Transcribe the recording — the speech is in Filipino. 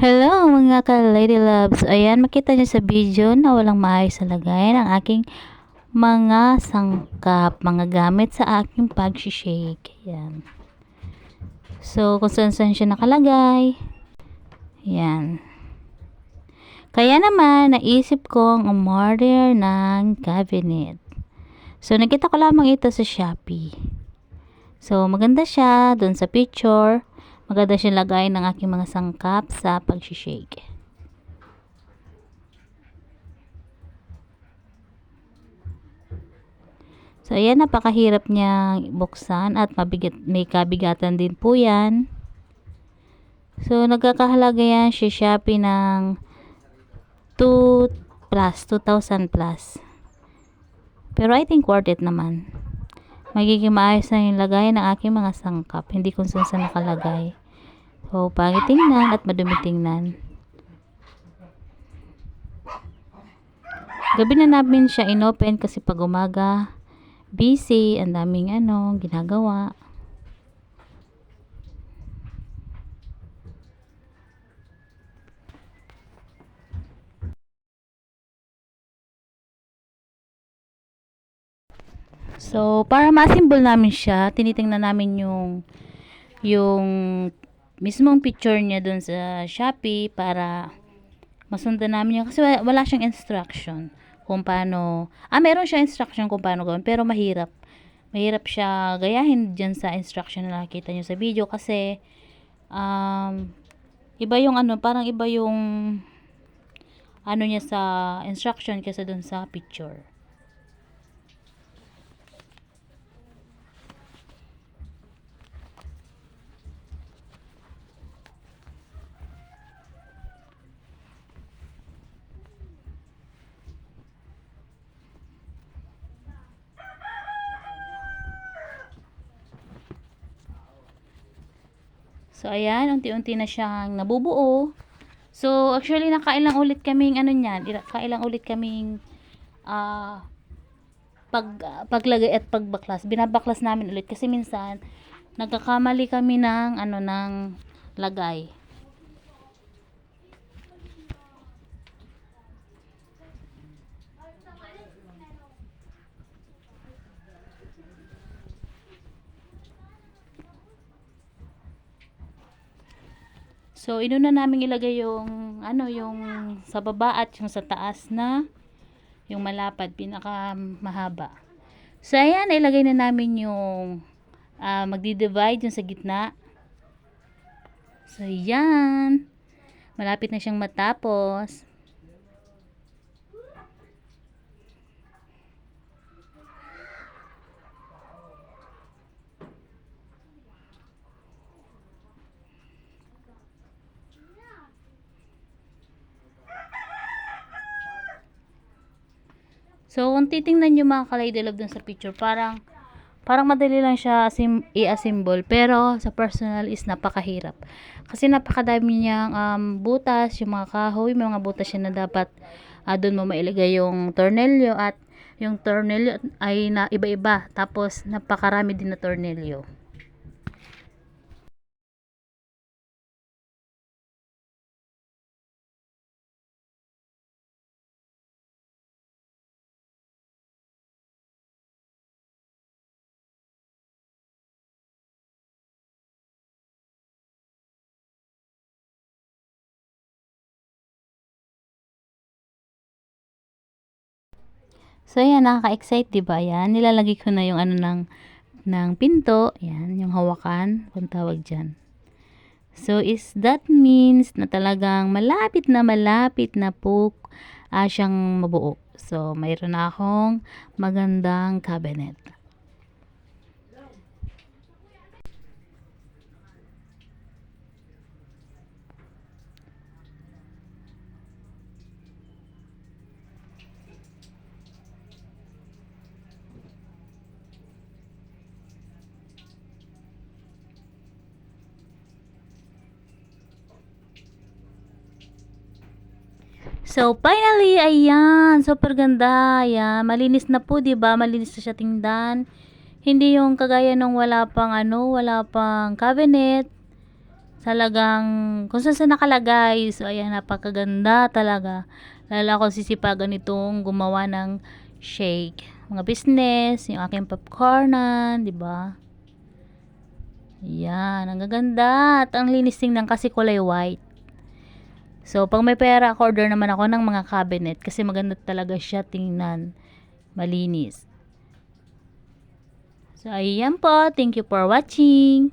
Hello mga ka-lady loves. Ayan, makita niyo sa video na walang maayos na lagay ng aking mga sangkap, mga gamit sa aking pag-shake. Ayan. So, kung saan siya nakalagay. Ayan. Kaya naman, naisip kong umorder ng cabinet. So, nakita ko lamang ito sa Shopee. So, maganda siya dun sa picture. Maganda siya lagay ng aking mga sangkap sa pag-shake. So, ayan, napakahirap niya buksan at may kabigatan din po yan. So, nagkakahalaga yan si Shopee ng 2,000 plus. Pero I think worth it naman. Magiging maayos na yung lagay ng aking mga sangkap. Hindi kung saan nakalagay. So, pangit tingnan at madumi tingnan. Gabi na namin siya inopen kasi pag umaga, busy, ang daming ginagawa. So, para ma-assemble namin siya, tinitingnan namin yung mismong picture niya dun sa Shopee para masundan namin yun. Kasi wala siyang instruction kung paano, meron siya instruction kung paano gawin, pero mahirap. Mahirap siya gayahin dyan sa instruction na nakikita nyo sa video kasi iba yung parang iba yung niya sa instruction kaysa dun sa picture. So, ayan, unti-unti na siyang nabubuo. So, actually, nakailang ulit kaming nakailang ulit kaming paglagay at pagbaklas. Binabaklas namin ulit kasi minsan nagkakamali kami ng lagay. So, inuna namin ilagay yung yung sa baba at yung sa taas na yung malapad, pinaka mahaba. So, ayan, ilagay na namin yung magdi-divide yung sa gitna. So, ayan. Malapit na siyang matapos. So, kung titingnan nyo mga ka-lady love dun sa picture, parang madali lang siya i-assemble. Pero, sa personal is napakahirap. Kasi napakadami niyang butas, yung mga kahoy, may mga butas siya na dapat doon mo mailagay yung tornilyo at yung tornilyo ay na iba-iba. Tapos, napakarami din na tornilyo. So, ayan, nakaka-excite, diba? Ayan, nilalagay ko na yung ng pinto. Ayan, yung hawakan, kung tawag dyan. So, that means na talagang malapit na po siyang mabuo. So, mayroon na akong magandang cabinet. So, finally, ayan, super ganda. Ayan, malinis na po, 'di ba? Malinis na siya tingnan. Hindi yung kagaya nung wala pang cabinet. Talagang kung saan nakalagay. So, ayan, napakaganda talaga. Lalo ako sisipagan itong gumawa ng shake. Mga business, yung aking popcornan, di ba? Ayan, ang gaganda. At ang linis tingnan kasi kulay white. So, pag may pera ako, order naman ako ng mga cabinet kasi maganda talaga siya tingnan. Malinis. So, ayan po. Thank you for watching.